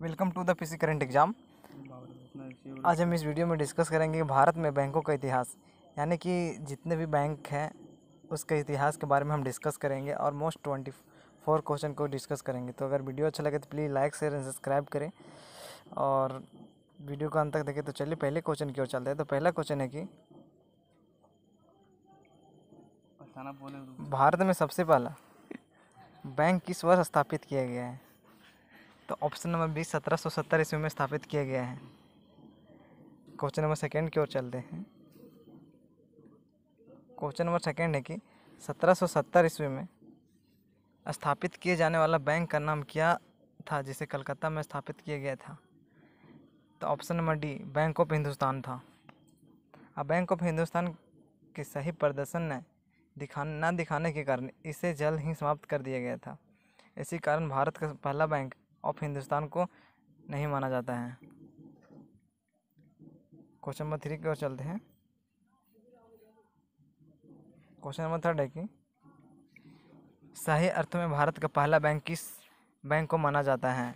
Welcome to the PC current exam. आज हम इस वीडियो में डिस्कस करेंगे कि भारत में बैंकों का इतिहास, यानी कि जितने भी बैंक हैं उसके इतिहास के बारे में हम डिस्कस करेंगे और मोस्ट 24 क्वेश्चन को डिस्कस करेंगे। तो अगर वीडियो अच्छा लगे तो please like share and subscribe करें और वीडियो को अंत तक देखें। तो चलिए पहले क्वेश्चन की ओर चलते हैं। तो पहला क्वेश्चन है कि भारत में सबसे पहला बैंक किस वर्ष स्थापित किया गया है? तो ऑप्शन नंबर बी 1770 ईस्वी में स्थापित किया गया है। क्वेश्चन नंबर सेकंड की ओर चलते हैं। क्वेश्चन नंबर सेकंड है कि 1770 ईस्वी में स्थापित किए जाने वाला बैंक का नाम क्या था जिसे कलकत्ता में स्थापित किया गया था? तो option number D bank of Hindustan था। अब बैंक ऑफ हिंदुस्तान के सही प्रदर्शन न दिखाने के कारण इसे जल्द ही समाप्त कर दिया गया था। इसी कारण भारत का पहला बैंक ऑफ हिंदुस्तान को नहीं माना जाता है। क्वेश्चन नंबर 3 की ओर चलते हैं। क्वेश्चन नंबर 3 है कि सही अर्थ में भारत का पहला बैंक किस बैंक को माना जाता है?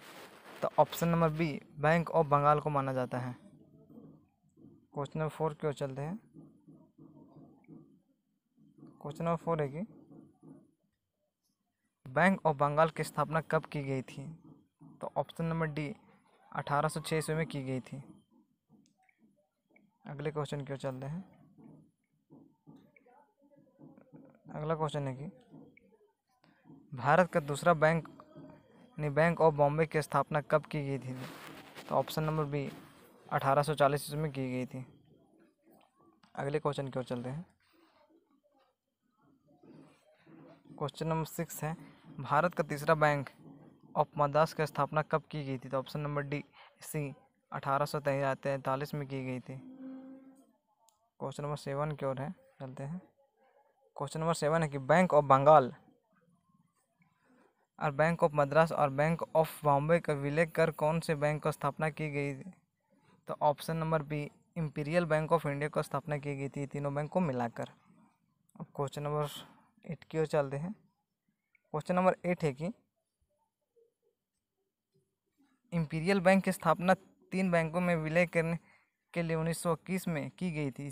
तो option number B Bank of Bengal को माना जाता है। क्वेश्चन नंबर 4 की ओर चलते हैं। क्वेश्चन नंबर 4 है कि बैंक ऑफ बंगाल की स्थापना कब की गई थी? तो ऑप्शन नंबर डी 1806 ईस्वी में की गई थी। अगले क्वेश्चन की ओर चलते हैं। अगला क्वेश्चन है कि भारत का दूसरा बैंक ऑफ बॉम्बे की स्थापना कब की गई थी? तो ऑप्शन नंबर बी 1840 ईस्वी में की गई थी। अगले क्वेश्चन की ओर चलते हैं। क्वेश्चन नंबर 6 है भारत का तीसरा बैंक ऑफ मद्रास की स्थापना कब की गई थी? तो ऑप्शन नंबर डी सी 1843 में की गई थी। क्वेश्चन नंबर 7 की ओर है चलते हैं। क्वेश्चन नंबर 7 है कि बैंक ऑफ बंगाल और बैंक ऑफ मद्रास और बैंक ऑफ बॉम्बे का विलय कर कौन से बैंक की स्थापना की गई थी? तो option number B Imperial Bank of India की स्थापना की गई थी, तीनों बैंक को मिलाकर। अब क्वेश्चन नंबर 8 की ओर चलते हैं। क्वेश्चन नंबर 8 है कि इंपीरियल बैंक की स्थापना 3 बैंकों में विलय करने के लिए 1921 में की गई थी।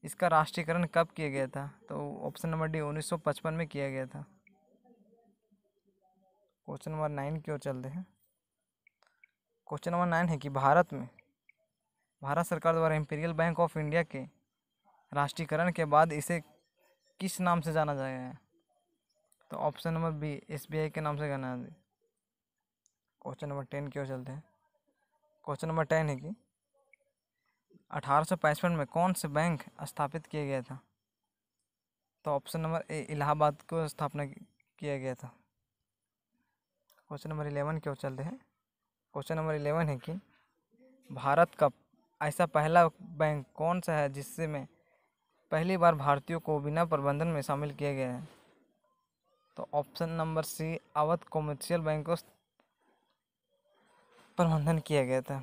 इसका राष्ट्रीयकरण कब किया गया था? तो ऑप्शन नंबर डी 1955 में किया गया था। क्वेश्चन नंबर 9 की ओर चलते हैं। क्वेश्चन नंबर 9 है कि भारत सरकार द्वारा इंपीरियल बैंक ऑफ इंडिया के राष्ट्रीयकरण के बाद इसे किस नाम से जाना जाएगा है? तो ऑप्शन नंबर बी एसबीआई के नाम से जाना है। क्वेश्चन नंबर 10 की ओर चलते हैं। क्वेश्चन नंबर 10 है कि 1865 में कौन से बैंक स्थापित किया गया था? तो ऑप्शन नंबर ए इलाहाबाद को स्थापना किया गया था। क्वेश्चन नंबर 11 की ओर चलते हैं। क्वेश्चन नंबर 11 है कि भारत का ऐसा पहला बैंक कौन सा है जिससे में पहली बार भारतीयों को बिना प्रबंधन में शामिल किया गया है? तो option number C Awadh Commercial Bank को प्रबंधन किया गया था।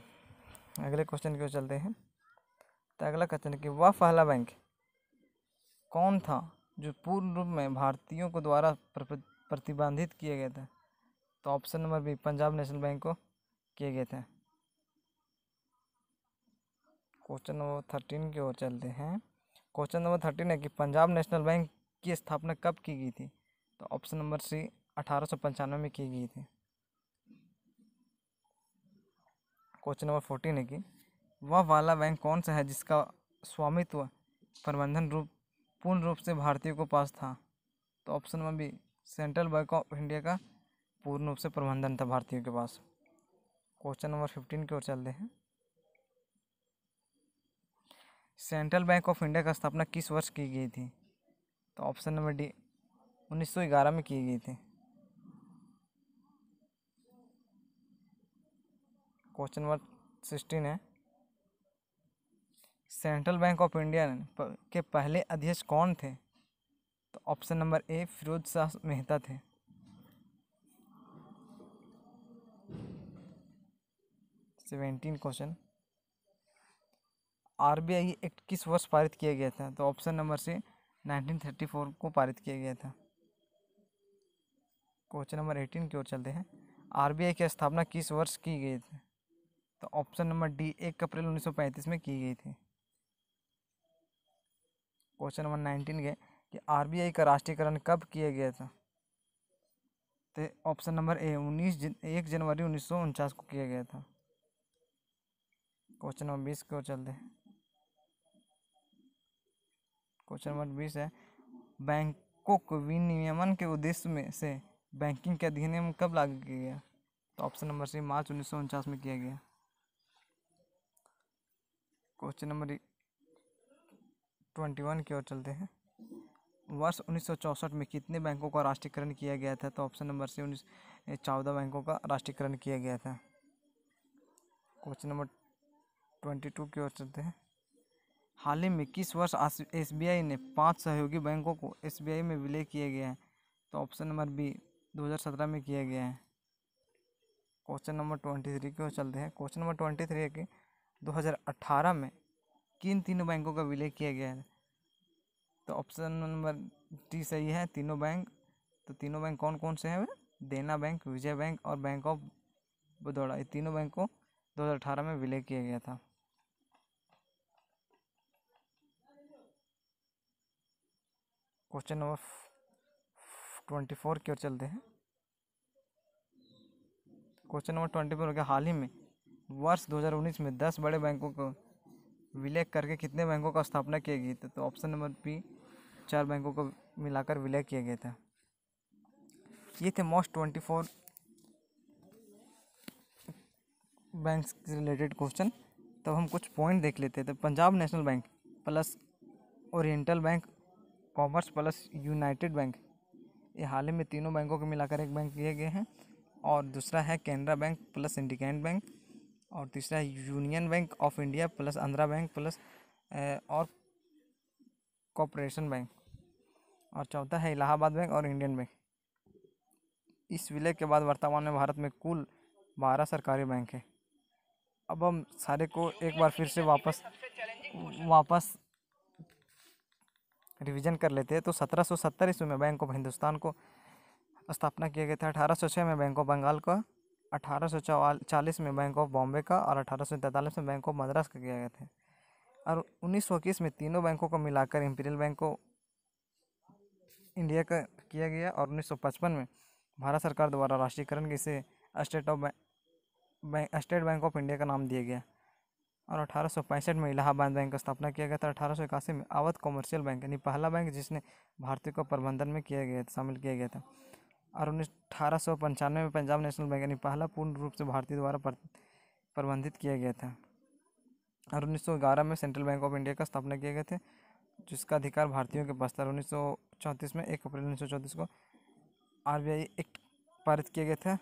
अगले क्वेश्चन की ओर चलते हैं। तो अगला क्वेश्चन है कि वह पहला बैंक कौन था जो पूर्ण रूप में भारतीयों को द्वारा प्रतिबंधित किया गया था? तो option number B Punjab National Bank को किया गया था। क्वेश्चन नंबर 13 की ओर चलते हैं। क्वेश्चन नंबर 13 है कि पंजाब नेशनल बैंक की स्थापना कब की गई थी? तो ऑप्शन नंबर सी 1895 में की गई थी। क्वेश्चन नंबर 14 है कि वह वाला बैंक कौन सा है जिसका स्वामित्व प्रबंधन पूर्ण रूप से भारतीयों को पास था? तो option number B Central Bank of India का पूर्ण रूप से प्रबंधन था भारतीयों के पास। क्वेश्चन नंबर 15 की ओर चलते हैं। सेंट्रल बैंक ऑफ इंडिया का स्थापना किस वर्ष की गई थी? तो ऑप्शन नंबर डी 1911 में की गई थी। क्वेश्चन नंबर 16 है सेंट्रल बैंक ऑफ इंडिया के पहले अध्यक्ष कौन थे? तो option number A Firoz Shah Mehta थे। सेवेंटीन क्वेश्चन आरबीआई एक्ट किस वर्ष पारित किया गया था? तो ऑप्शन नंबर से 1934 को पारित किया गया था। क्वेश्चन नंबर 18 की ओर चलते हैं। आरबीआई की स्थापना किस वर्ष की गई थी? तो ऑप्शन नंबर डी 1 अप्रैल 1935 में की गई थी। क्वेश्चन नंबर 19 के कि आरबीआई का राष्ट्रीयकरण कब किया गया था? तो ऑप्शन नंबर ए 1 जनवरी 1949 को किया गया था। क्वेश्चन नंबर 20 की ओर चलते हैं। क्वेश्चन नंबर 20 है बैंकों को विनियमन के उद्देश्य में से बैंकिंग के अधिनियम कब लागू किया गया? तो ऑप्शन नंबर सी मार्च 1949 में किया गया। क्वेश्चन नंबर 21 की ओर चलते हैं। वर्ष 1964 में कितने बैंकों का राष्ट्रीयकरण किया गया था? तो ऑप्शन नंबर सी 14 बैंकों का राष्ट्रीयकरण किया गया था। क्वेश्चन नंबर 22 की ओर चलते हैं। हाल ही में किस वर्ष एसबीआई ने 5 सहयोगी बैंकों को एसबीआई में विलय किया गया है? तो ऑप्शन नंबर बी 2017 में किया गया है। क्वेश्चन नंबर 23 की ओर चलते हैं। क्वेश्चन नंबर 23 है कि 2018 में किन तीनों बैंकों का विलय किया गया है? तो ऑप्शन नंबर डी सही है, तीनों बैंक। तो तीनों बैंक कौन कौन से हैं? देना बैंक, विजय बैंक और बैंक ऑफ बड़ौदा। ये तीनों बैंक को 2018 में विलय किया गया था। क्वेश्चन नंबर 24 की ओर चलते हैं। क्वेश्चन नंबर 24 के हाल ही में वर्ष 2019 में 10 बड़े बैंकों को विलय करके कितने बैंकों का स्थापना किया गई थी? तो ऑप्शन नंबर बी 4 बैंकों को मिलाकर विलय किया गया था। ये थे मोस्ट 24 बैंक से रिलेटेड क्वेश्चन। तब हम कुछ पॉइंट देख लेते हैं। तो Punjab National bank plus oriental bank, commerce plus United bank, ये हाल ही में तीनों बैंकों को मिलाकर एक बैंक किए गए हैं। और दूसरा है Canara bank plus syndicate bank, और तीसरा है union bank of India plus Andhra bank plus और कॉरपोरेशन बैंक, और चौथा है इलाहाबाद बैंक और इंडियन बैंक। इस विलय के बाद वर्तमान में भारत में कुल 12 सरकारी बैंक है। अब हम सारे को एक बार फिर से वापस रिवीजन कर लेते हैं। तो 1770 ईस्वी में बैंक ऑफ हिंदुस्तान को स्थापना किया गया था। 1806 में बैंक ऑफ बंगाल का, 1840 में बैंक ऑफ बॉम्बे का और 1843 में बैंक ऑफ मद्रास का किया गया था। और 1921 में तीनों बैंकों को मिलाकर इंपीरियल बैंक को इंडिया का किया गया। और 1955 में भारत सरकार द्वारा राष्ट्रीयकरण के इसे स्टेट बैंक ऑफ इंडिया का नाम दिया गया। और 1865 में इलाहाबाद बैंक का स्थापना किया गया था। 1881 में अवध कॉमर्शियल बैंक यानी पहला बैंक जिसने भारतीयों को प्रबंधन में शामिल किया गया था। और 1895 में पंजाब नेशनल बैंक यानी पहला पूर्ण रूप से भारतीय द्वारा प्रबंधित किया गया था। और 1911 में सेंट्रल बैंक ऑफ इंडिया का स्थापना किया गया था, जिसका अधिकार भारतीयों के पास था। 1934 में 1 अप्रैल 1934 को आरबीआई एक्ट पारित किया गया था।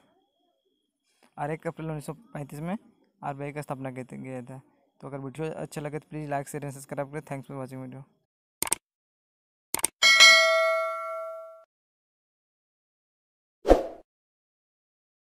और 1 अप्रैल 1935 में आरबीआई का स्थापना किया गया था। तो अगर वीडियो अच्छा लगे तो please like share and subscribe करें। Thanks for watching video.